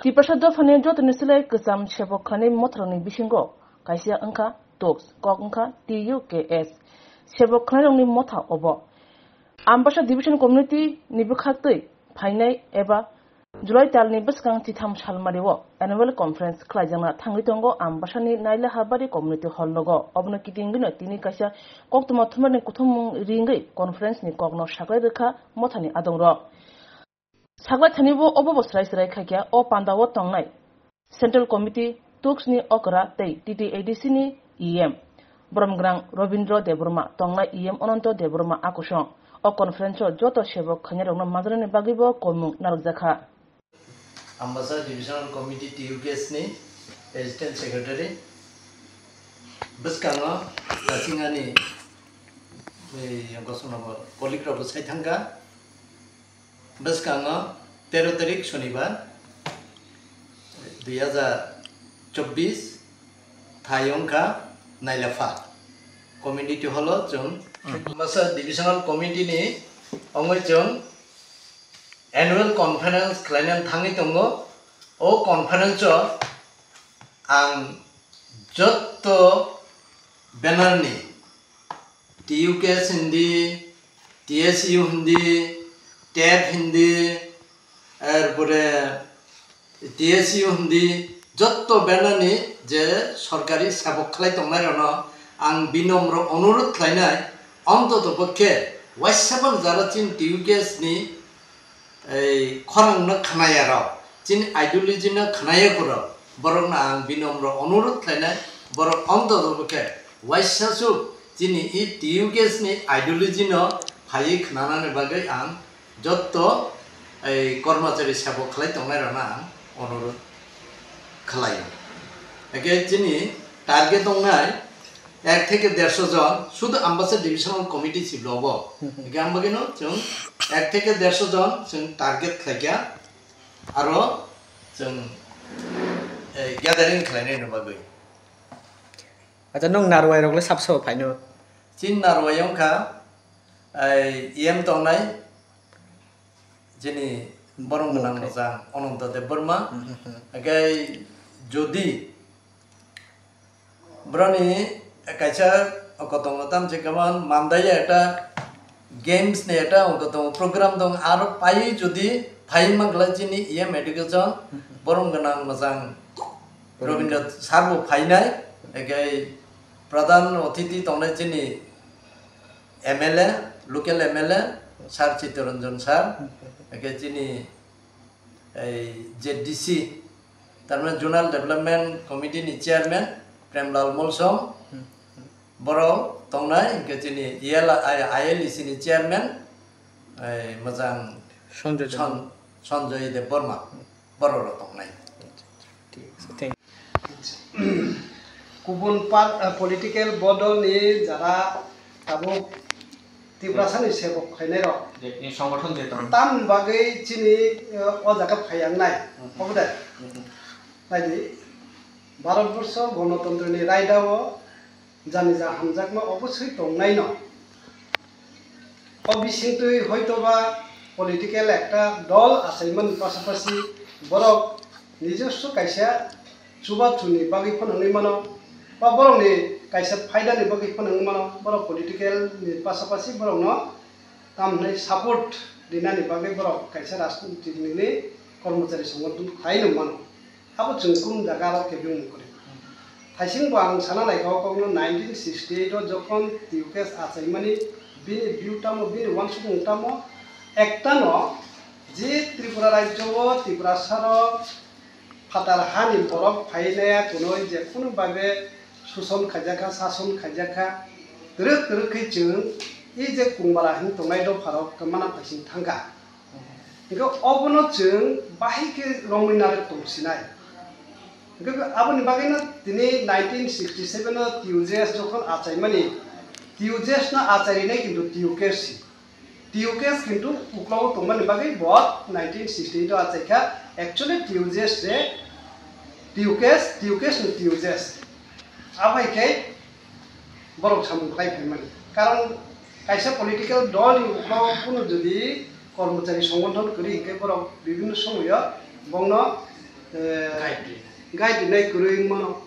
Tipasado fane jot nisile kesam shebokane motroni bishingo kaisia angka toks kok angka TUKS shebokane rongni motha obo Ambasha Division Community nibukhaktai phainai eba July talni beskang titham salmariwo annual conference klajana thanglitongo ambashani naila habari community hall logo obno kitingino tini kasia koktuma thumane kuthum ringai conference ni kokno saklai rekha mothani adongro Sagla Tanibo Obosrai Khakia o Pandawo Tongnai Central Committee Tuxni Okra Tei TTADC ni EM Bromgrang Robindro de Burma Tongnai EM Ononto de Burma Akushon o conference Joto Shebo Khanyarong Mazrani Bagibo Komu Naruzakha Ambassador Divisional Committee TUKS ni Assistant Secretary Buskanga Singani yang kosong colleague Rabu Saitanga Buskanga 13 तारीख शनिवार 2024 थायंका नाइलाफा community hall जों मसा divisional committee नि अंगै जों annual conference क्लाइनान थांगै दंगो ओ कॉन्फ्रेंस आं जत्त बैनर नि TUKS हिंदी TSU हिंदी टैब हिंदी एरपरे TSU हिंदी जत्तो बेनानि जे सरकारी साबक खलाय तंनायनो आं बिनम्र अनुरोध खालायनाय अन्ततपक्षे वाइसाबन जाराचिन TUKS नि खरंनो खनायार चिन आइडियोलॉजी न खनायफोर बरंना आं बिनम्र अनुरोध खालायनाय बर अन्ततपक्षे वाइसासु चिनि इ TUKS नि आइडियोलॉजी न फायै खनानानै बागै आं जत्तो कर्मचारी साबक खलाय तंनायनो अनुरोध खालायो एके चिनि टारगेट दंनाय 1 থেকে 150 জন শুধু আম্বাসাডার ডিভিশনাল কমিটি ছিল অব একে আমবাগিনো जों 1 থেকে 150 জন जों টার্গেট খাইয়া আরো जों গ্যাদারিং খালাयनाय नुबागै আচ্ছা নং নারওয়াই রগলে সাবসো ফাইনো চিন নারওয়াयंखा एम दंनाय जेनि बरं गोनां मोजां अनন্ত देव बर्मा एके जदि ब्रनि कायसा कतंगताम जेकमान मानदाया एटा गेम्स ने एटा कतंग प्रोग्राम दं आरो पाई जदि फाइन मागला जिनि एम एडुकेशन बरं गोनां मोजां रविन्द्र सारबो फाइनाय एके प्रधान अतिथि दंनाय जिनि एमएलए लोकल एमएलए सार चित्तरंजन सार एके जिनि जेडीसी तारमाने जोनाल डेभलपमेंट कमिटी नि चेयरमैन प्रेमलाल मलसम बरो तंनाय एके जिनि ILEC नि चेयरमैन मोजां संजय देव बर्मा बरो तंनाय गुबुन पलिटिकल बदल नि जारा ताबो तिब्रासानि सेबक खायनाय र संगठन जे ताम बागै चिनि अ जागा फायांनाय हबदे नायदि भारतबर्ष गणतन्त्रनि रायदाव जानि जा हामजाकमा अबस्यै दंनाय न अबिसिंतै हयतोबा पलिटिकल একটা দল আসাইমন পাশাপাশি বরক নিজস্ব কাইসা চুবাচুনি বাগै ফনनै মানো বা বরংনি কাইসা ফাयदानि बागै फनों मानो बरक पलिटिकल नि पासापासी बरक न तामनै सपोर्ट दिनानि बागै बरक काइसा राजनीतिनि कर्मचारी संगठन थाइनो मानो आबो जों कुम जागाराव केबिं करे थाइसिं बां साना नायखाव कावनो 1968 जखन TUKS आसाइमानि बि बिउटामो बि वानसुंटामो एकटा न जे त्रिपुरा राज्य त्रिपुरा सार फातार हानि बरक फाइनाया कोनो जे कोनो बागे सुसन खाजाखा सासन खाजाखा तरक तरकै जों इ जे कुंबारा हिं तंनाय दो फाराव कमाना फासिं थांगा इखौ अबनो जों बाहिके रंमिनार तंसिनाय इखौ आबनि बागैनो दिनै 1967 न TUKS जखन आचाइमानि TUKS ना आचारिनाय किन्तु TUKS किन्तु उक्लाव तंमानि बागै बत 1968 आचाइखा एक्चुअली TUKS रे TUKS न TUKS आबाइके बरक सामुखलाय फैमानि कारण काइसा पलिटिकल दल उक्लाव कुनु जदि कर्मचारी संगठन करी हिंके बरक विभिन्न समय बंगनो guide कुरुing mano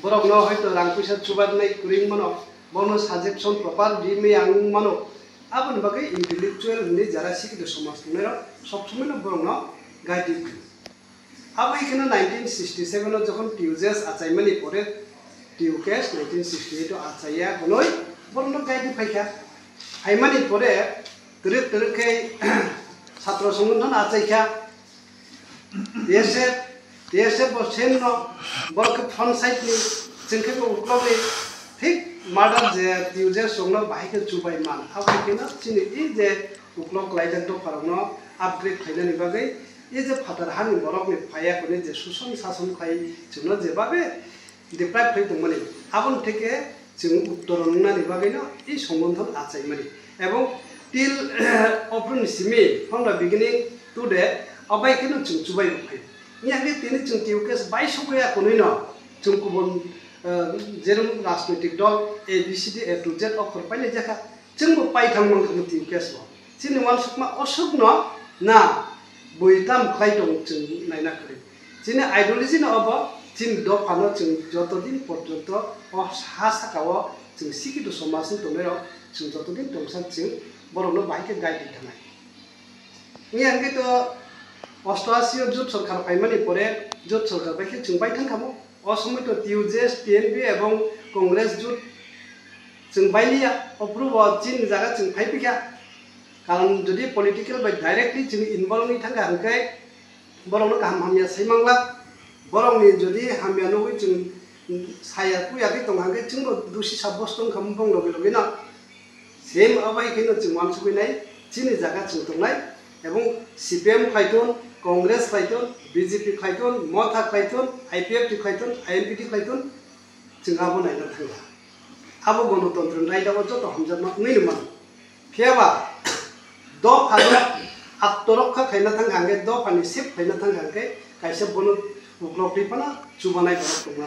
borok no hoito rang puisa chubat nai kuring mano bono suggestion proper di me ang mano abon bagai intellectual ni jara sikito somas mero sob সময় no borok no guide abai kena 1967 no যখন টিউজেস আচাইমানি পরে টিউকেস 1968 আচাইয়া গনই borok no guide ফাইকা আইমানি পরে তরে তরে কে ছাত্র সংগঠন আচাইকা देशे बसेन न बरक फ्रंट साइड नि जोंखे उक्लबे ठीक मार्डर जे दिउजे संनो बाइके जुबाय मान आबै केना चिनि इ जे उक्लब लाइदक द फारनो अपग्रेड खायनानि बागै इ जे फादार हानि बरक नि फाया कोनि जे सुसन शासन खाय जोंनो जेबाबे डिप्राइभ फैदोंमोन आबन थेके जों उत्तर नंनानि बागै न इ संबंधन आचाइमानि एवं टिल अफ्रन सिमी from the beginning to the अबाय केना जों जुबाय फै नियागे तिनि जों टिउकेस बायसुगया कोनिनो जों गुबुन जेरम राजनैतिक दल ABCD A to Z अखर पाइले जाखा जोंबो पाइथांमोन खम टिउकेस ल चिनि मान सुकमा असुक न ना बयताम खाइ दं जों नायना करे चिनि आइडियोलॉजी न अब चिन द फानो जों जत दिन पर्यन्त अ हा साकाव जों सिकित समाजनि तमेरो जों जत दिन दंसा जों बरनो बाइके गाइड थानाय नियागे तो অষ্টআশিও জোট সরকার পাইমানি পরে জোট সরকার বাইকে जों বাইথাं খামो असमय तो টিউজেস টিএনপি এবং কংগ্রেস জোট जों বাইলিয়া অপ্রুভ চিন জায়গা जों ফাইপিকা কারণ যদি পলিটিক্যাল বাই ডাইরেক্টলি जों इनभल्व नि थांगा हंखाय बरंनो गाहाम हामिया सैमांला बरंनि যদি हामिया नगै जों साया कुयाखै दं हंखाय जोंबो दुसि साबस्तं खाम बंग लगे लगे ना सेम अबायखैनो जों मानसुगैनाय चिनि जायगा जों दंनाय এবং সিপিএম খাইতন কংগ্রেস খাইতন বিজেপি খাইতন মথা খাইতন আইপিএফ খাইতন আইএনপিটি খাইতন जोंहाबो नायना थांला आबो गणतन्त्र रायदाबो जत हमजामा नैनोमान फेयाबा द फानो आत्मरक्षा खायना थांगांगे द फानि सेफ खायना थांगांगे कायसे बनो उग्लप्रिफाना जुबानाय बरक दंना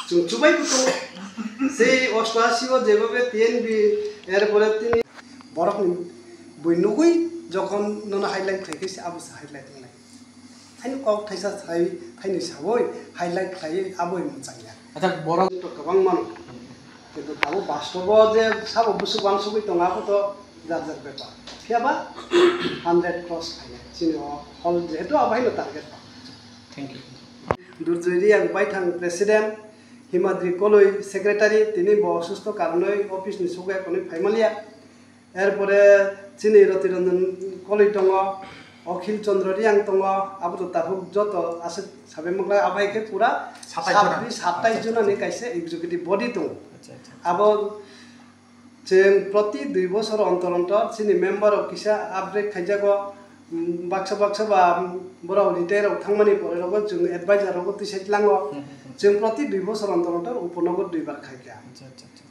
जों जुबायबो दं से अष्टाशिओ जेबाबे टिएनबि एरपरे तिनि बरकनि बयनुगै যখন ননা হাইলাইট খাইছে আবুস হাইলাইট নাই আইনো কক থাইসা থাই থাইনি সাবই হাইলাইট খাই আবই মজাইয়া আচ্ছা বড় তো গোবাং মান কিন্তু তাও বাস্তব যে সব বুসু বানসুবি দঙাবো তো জাজার ব্যাপার ফিয়াবা 100 ক্রস খাইয়া চিনি হল যেহেতু আবাইনো টার্গেট থ্যাংক ইউ দুরজয়রি আং বাইথাং প্রেসিডেন্ট হিমাদ্রি কলই সেক্রেটারি তিনি অসুস্থ কারণে অফিস নি সগায় কোনে ফাইমালিয়া এরপরে চিনি রতিরঞ্জন কলই দङ অখিল চন্দ্র রিয়াং দङ আবো তাহু যত আছে সাবে মগলা আবাইকে পুরা 27 জনানি কাইছে এক্সিকিউটিভ বডি দङ আবো जों प्रति 2 বছর অন্তর অন্তর চিনি মেম্বার অফ কিসা আপডেট খাইজাগো बाक्सा बा बराव रिटायर थांमानि परेरावबो जों एडभाइजारावबो तिसाइतलाङो जों प्रति 2 বছর অন্তর অন্তর उपनगर 2 बार खाइका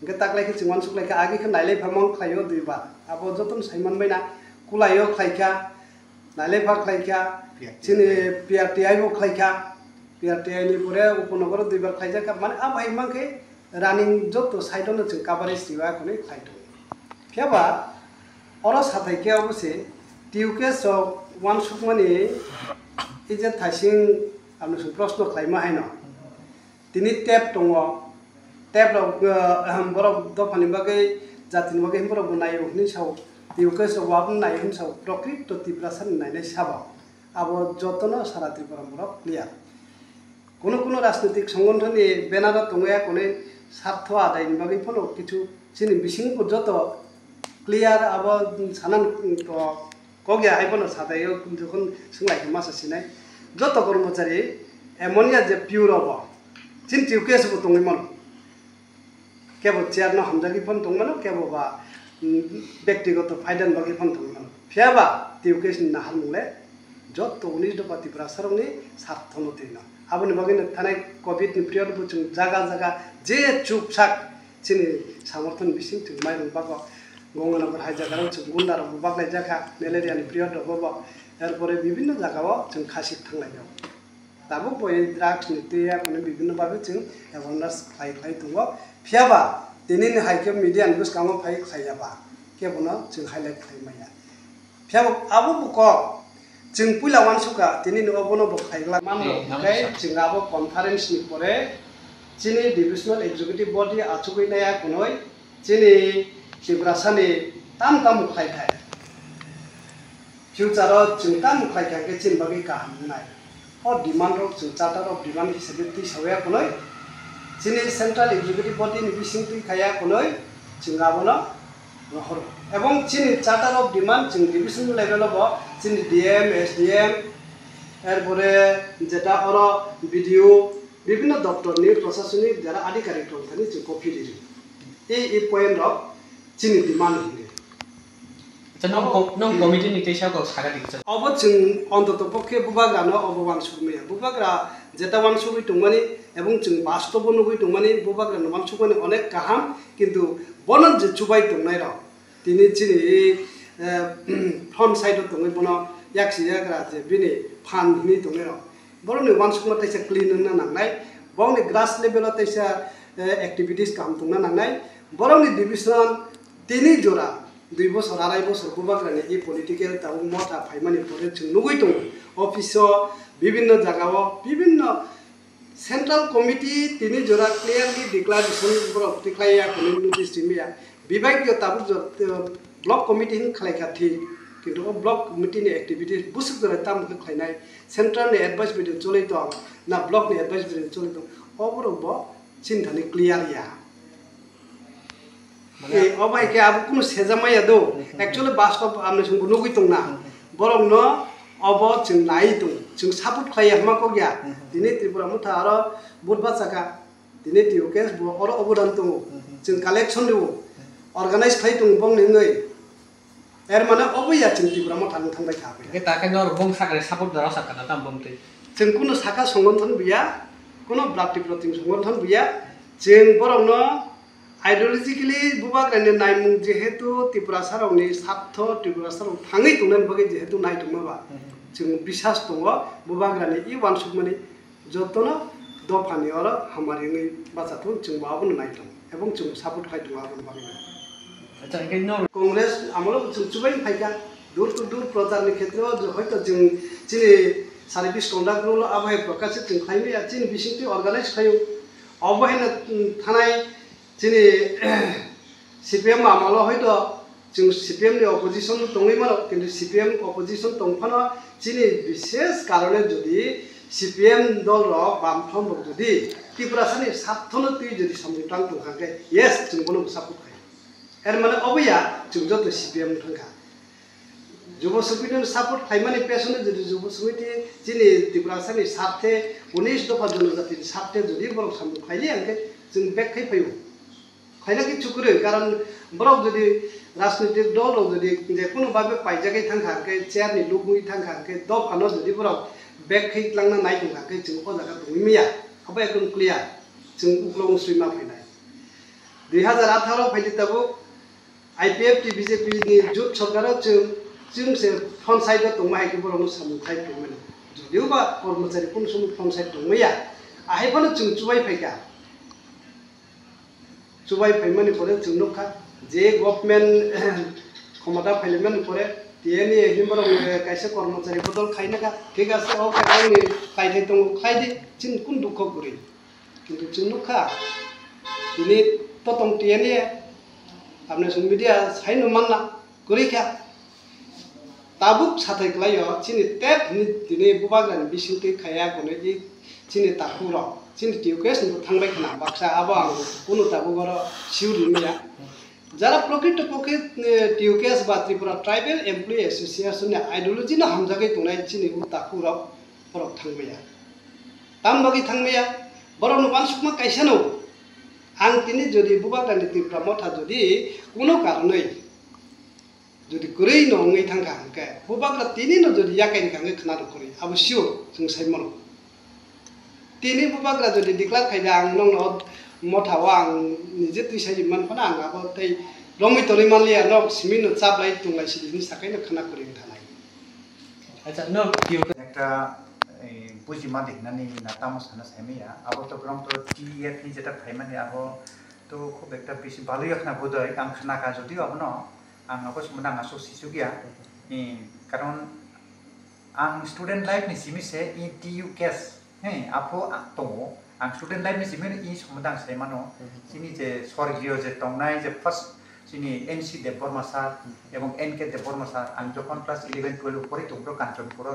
गे ताकलाइके जों मानसुकलाइके आगिखौ नायलाय फामं खायो 2 बार आबो जतन साइमान बायना कुलायो खाइका नायलाय फा खाइका चिनि पिआरटीआइ बो खाइका पिआरटीआइ नि परे उपनगर 2 बार खाइजाका माने आबाय मांके रानिं जत साइडनो जों कभारेज दिवा कोने खाइतो फेबा अरस हाथाइके अबसे टिउकेस वान सुकमानि इजे थाइसिं आमनो प्रश्न खाइमा हायनो तिनि टेप दङ टेप बरफ दफानि बागै जातिनि बागै बरफ नायो नि साव टिउकेस वाब नायो नि साव प्रकृत तिब्रासन नायनाय साबा आबो जतनो सारा त्रिपुरा बरफ क्लियार কোনো राजनीतिक संगठननि बेनार दङया कोने स्वार्थ आदायनि बागै फनो किछु सिनि बिसिं जत क्लियार आबो सानान कगे आइबनो सादायो जखन सोंलायखौ मासा सिनाय जत कर्मचारी एमोनिया जे प्यूर अब चिन टिउकेस बो दङमोन केबो चेयार न हमजागि फन दङमोन केबो बा व्यक्तिगत फायदान बागि फन दङमोन फेबा टिउकेस नाहाल मुले जत 19 दपाति प्रासरनि सार्थनो दिना आबोनि बागै थानाय कोविड नि पिरियड बो जों जागा जागा जे चुपचाक चिनि समर्थन बिसिं जों माइरं बागो गंगानगर हाइजागाराव जों गुन्दाराव बागलाय जाखा मेलेरियानि पिरियड बाबा एरपरे विभिन्न जागाव जों खासि थांलायो दाबो बय ड्राग्स नितिया कोने विभिन्न बाबे जों एवारनेस खाइ दङ फियाबा दिनैनि हाइके मिडिया निउज कामो फाइ खायाबा केबनो जों हाइलाइट खाइमाया फियाबा आबो बुक जों पुला वानसुका तिनि नबनो बखाइग्ला मानो ओमफ्राय जोंहाबो कनफारेन्सनि परे चिनि डिविजनल एग्जीक्यूटिव बॉडी आचुगैनाया कुनै चिनि त्रिपुरासानि ताम खायथाय फ्यूचाराव जों ताम खायथाय चिन बागै काहामनाय और डिमांड ऑफ जों चार्टर ऑफ डिमांड हिसाबै तिसावया कुनै चिनि सेंट्रल एग्जीक्यूटिव बॉडी नि बिसिंति खाया कुनै जोंहाबोनो रहर एवं चिनि चार्टर ऑफ डिमांड जों डिविजनल लेवलाव चिनि डीएम एसडीएम एरपरे जेटा और वीडियो विभिन्न दफ्तरनि प्रशासनिक जरा आधिकारिक दंथानि जों कपि लिरो ए पॉइंट ऑफ चिनि डिमांड हिरे नं कमिटी नि तेसा को सागा दिक्स अब जों अंतत पक्षे बुबाग्रानो अबवान सुगमिया बुबाग्रा जेटा वान सुगै दंमानि एवं जों वास्तव नुगै दंमानि बुबाग्रा नमान सुगनि अनेक गाहाम किन्तु बनन जे चुबाय दंनाय र तिनि चिनि फ्रन्ट साइड दंगै बन याक्सि याग्रा जे बिनि फान हिनि दंनाय र बरनि वान सुगमा तैसा क्लीन होना नांनाय बरनि ग्रास लेवल तैसा एक्टिविटीज काम दंना नांनाय बरनि डिविजन तिनि जोरा 2 বছর 2.5 বছর বুবাগ্রানি এই পলিটিক্যাল তাও মতা ফাইমানি পরে जों नुगै दं অফিসও বিভিন্ন জায়গাও বিভিন্ন সেন্ট্রাল কমিটি তিনি জোড়া ক্লিয়ারলি ডিক্লারেশন ফর ডিক্লায়া কোন নোটিস দিমিয়া বিভাগীয় তাবু ব্লক কমিটি খালাইখা ঠিক কিন্তু ব্লক কমিটিनि एक्टिविटीज बुसुक जरा ताम खायनाय सेंट्रलनि एडभाइस बिदि चलै दं ना ब्लकनि एडभाइस बिदि चलै दं अबरब चिन्तानि क्लियारिया अब के अब कुन सेजामाया दो एक्चुअली वास्तव आमने जों नुगै दंना बरंनो अब जों नाय दं जों सपोर्ट खाया माको गया दिनै त्रिपुरा मुथा आरो बुधबा जागा दिनै टिउकेस और अबदान दं जों कालेक्शन दो अर्गानाइज खाय दं बं नङै एर माने अबया जों त्रिपुरा मुथा थांबाय थाबाय के ताके नर बं सागरे सपोर्ट दरा साकना ताम बंते जों कुन साखा संगठन बिया कुन ब्लाड प्रतिम संगठन बिया जों बरंनो आइडियोलॉजिकली बुबाग्रानि नायमुं जेहेतु त्रिपुरा सारावनि सार्थ त्रिपुरा साराव थाङै दंनायनि बागै जेहेतु नायदोंमोनबा जों बिसास दङ बुबाग्रानि इ वानसुकमानि जतन दफानि और हामारिङै बाजाथ जों माबोनो नायदों एवं जों सापर्ट खायदों आबोनो बागै अच्छा के नो कांग्रेस आमलो जों चुबाय फायका दूर टू दूर प्रचारनि क्षेत्रआव हयतो जों चिनि सार्भिस कन्डाक्ट रुल आबहाय प्रकाशित जों खायमै चिनि बिसिंति अर्गानाइज खायो अबहायनो थानाय चिनि सीपीएम आमलो हयतो जों सीपीएम नि अपोजिशन दंगैमोन किन्तु सीपीएम अपोजिशन दंफानो चिनि विशेष कारणे जुदि सीपीएम दल र बामफ्रम जुदि त्रिपुरासानि सातथनो तुइ जुदि समिटां दंखांखे यस जों बनो सापोर्ट खायो एर माने अबया जों जत सीपीएम थांखा जुब समिति सापोर्ट खायमानि पेसने जुदि जुब समिति चिनि त्रिपुरासानि साथे 19 दफा जनजातिनि साथे जुदि बर सामु खायले आंखे जों बेक खाय फैयो खायना कि चुकुरे कारण बरक जुदि राजनीतिक दल जुदि जेकुनु भाबे पाइजागै थांखांखे चेयारनि लुगुइ थांखांखे दफानो जुदि बरक बेक खैलांना नाय दंखांखे जों अ जागा दंमिया अब एकदम क्लियर जों उग्रं श्रीमा फैनाय 2018 फैदिताबो आईपीएफ बीजेपी नि जुट सरकाराव जों से फ्रन्ट साइड दंमाय कि बरनो सामुखाय दंमोन जुदिबा कर्मचारी कुन सम फ्रन्ट साइड दंमैया आहायफोनो जों चुबाय फैका चुबाय फैमानि परे जों नखा जे गभर्नमेंट क्षमता फैलेमानि परे टीएनए हिमबर कायसे कर्मचारी बदल खायनाका ठीक आसे ओ कायनि खायदे दं खायदे चिन कुन दुख गुरि किन्तु जों नखा दिनै ततम टीएनए आपने जों मिडिया साइनो मानना गुरिखा ताबुक साथै गलायो चिनि टेप दिनै बुबाग्रानि बिसिंति खाया गने इ चिनि ताकुर चिनि टिउकेस थांबाय खाना बाक्सा आबां कुनु ताबुगर सिउरिमिया जरा प्रकृत पक्षे टिउकेस बा त्रिपुरा ट्राइबल एम्प्लॉय एसोसिएशन नि आइडियोलॉजी न हमजागै दंनाय चिनि ताकुर परक थांबाया ताम बागै थांबाया बरनो वानसुकमा कायसानो आं तिनि जदि बुबाग्रानि त्रिपुरा मथा जदि कुनु कारणे जदि गुरै नङै थांखा के बुबाग्रा तिनि न जदि याकाइन खाङै खनाद करि अवश्य जों साइमन तिनि बुबाग्रा जदि डिक्लेयार खायदा आं नंनो मथावा आं निजे तिसाय मानफाना आं आबो तै रमै तरै मानलिया न सिमिनो चाबलाय तुंलाय सिदिनि साखायनो खना करि थानाय अच्छा नो একটা বুঝিমা দেখনানি নাতামো সানা সাইমিয়া আবো তো গ্রাম তো টিএফ নি যেটা ফাইমানি আবো তো খুব একটা বেশি ভালোই রাখনা বোধহয় আম খানাকা যদিও আবো ন আং আবো সমনা আং আসো শিশু গিয়া কারণ ang student life ni simi se i TU case he apo tongo ang student life ni simi i somdang sai mano sini je sorgio je tongnai je first sini NC Deborma sir এবং NK Deborma sir ang যখন class 11 12 পড়ি তোমরা কাঞ্চন পুরো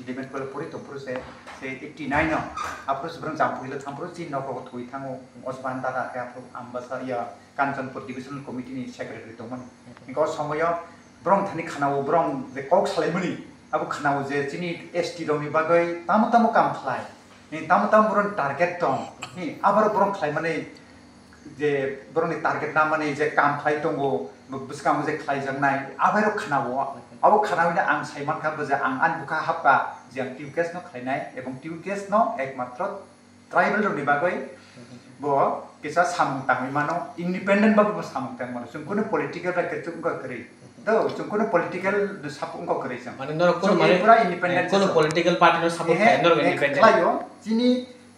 11 12 পড়ি তোমরা সে 89 ন আপরো সব্রং জামপুইলো থামপ্রো চিন নকো থুই থাঙ্গো ওসমান দাদা কে আপরো আম্বাসা ইয়া Kanchanpur divisional committee ni secretary Daman ইকো সময় ব্রং থানি খানাও ব্রং যে কক সালাইমনি আবু খানাও যে চিনি ST রমি বাগৈ তামো তামো কাম খালাই ni tamu tamu buron target dong ni abar buron khlai mane je buron ni target na mane je kam khlai tongo buskam je khlai jangnai abaro khanawo abo khanawi na ang saiman ka je ang an buka hapka je ang tiukes no khlainai ebong tiukes no ekmatro tribal roni bagoi bo kisa samung tangmi mano independent babu samung tang mano sungkuno political ra ketung ko kri do sungkuno political sapung ko kri sam মানে নর কোন মানে pura independent কোন political party no support খায় নর independent khlayo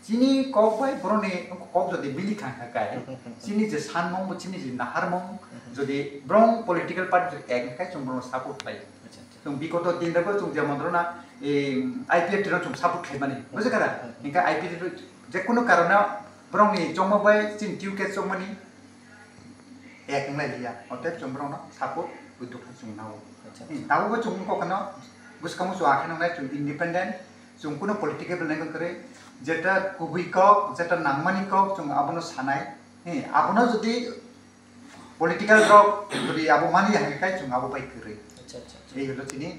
chini kok bai boroni kok jodi bili khang kai chini je sanmong bo chini je naharmong jodi brong political party ek kai chung brong support khai chung bikoto din da ko chung jemon na IPF ro chung support khai mani bujhe kara inka IPF je kono karona brong ni chongmo bai chin tiu ke chongmani ek nai dia ote chung brong na support budu chung nau nau bo chung ko kana buskamo so akhe nai chung independent chung kono political nai ko kare যেটা কুবি cock যেটা নাংমানি cock जों আবনো সানাই আবনো যদি political rock যদি আবো মানি হাইকাই जों আবো বাই করে আচ্ছা আচ্ছা এই হলো চিনি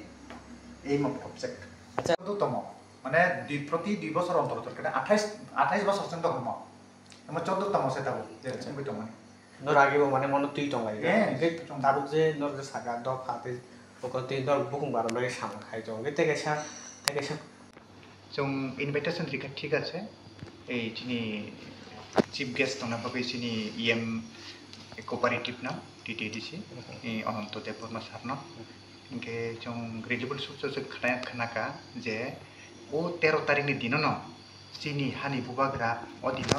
এই মত অবজেক্ট আচ্ছা তম মানে প্রতি 2 বছর অন্তর অন্তর কেটে 28 বছর পর্যন্ত হম আমরা 14 তম সেটা যে তুমি তো মানে নর আগে মানে মন তুই টঙ্গাই দারু যে নর যে সাগা দ ফাতে পকতে নর বুকুম বারো লাগে সাম খাই জং গে তেগেসা जों इनभाइटेशन रिका ठीक আছে এই চিনি চিফ গেস্ট তনা বাকি চিনি EM কোঅপারেটিভ না TTDC এই অনন্ত দেববর্মা স্যার ন ইনকে जों গ্রেজুয়েট সুচক খানাকা যে ও 13 তারিখনি দিন ন চিনি হানি বুবাগ্রা অদিন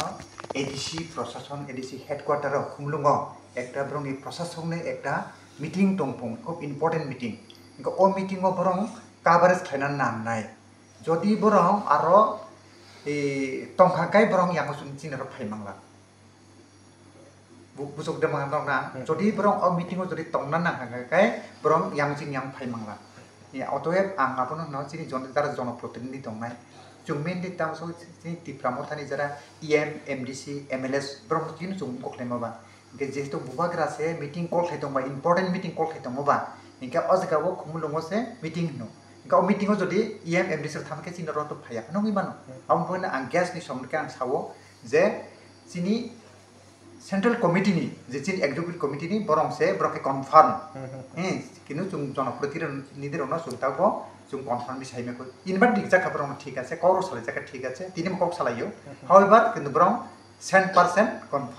ADC প্রশাসন ADC হেডকোয়ার্টার খুমলুঙ্গ একটা ব্রংনি প্রশাসনে একটা মিটিং দংপং খুব ইম্পর্টেন্ট মিটিং ইনকে ও মিটিং ও ব্রং কাভারেজ খাইনা নামনাই যদি বরং আরো এই টংখাকাই বরং ইয়াং সুন চিনার ফাইমাংলা বুজক দে মাং না যদি বরং অ মিটিং যদি টংনা না খাকাই বরং ইয়াং চিন ইয়াং ফাইমাংলা ই অতএব আং আপন ন চিনি জন যারা জনপ্রতিনিধি দংনাই जों मेनलि तामसो चिनि टिप्रामो थानि जरा EM MDC MLS बरं चिनि जों कखलेमाबा के जेहेतु बुबाग्रा से मीटिंग कल खाइदोंबा इम्पोर्टेन्ट मीटिंग कल खाइदोंबा इनका अजगाबो खुमुलुंगो से मीटिं नो गाव मीटिंगो जदि EM MDC थामके चिनि रतो फाया नंगि मानो आमफोन आं गेसनि समके आं सावो जे चिनि सेंट्रल कमिटी नि जे चिनि एग्जीक्यूटिव कमिटी नि बरं से ब्रके कन्फर्म किनु जों जनप्रतिनिधि रनो सुंतागो जों कन्फर्म बिसाइमे को इनबार दिक जाका बरं ठीक আছে करो सालाय जाका ठीक আছে तिनि मकक सालायो हाउएवर किन्तु बरं 100% कन्फर्म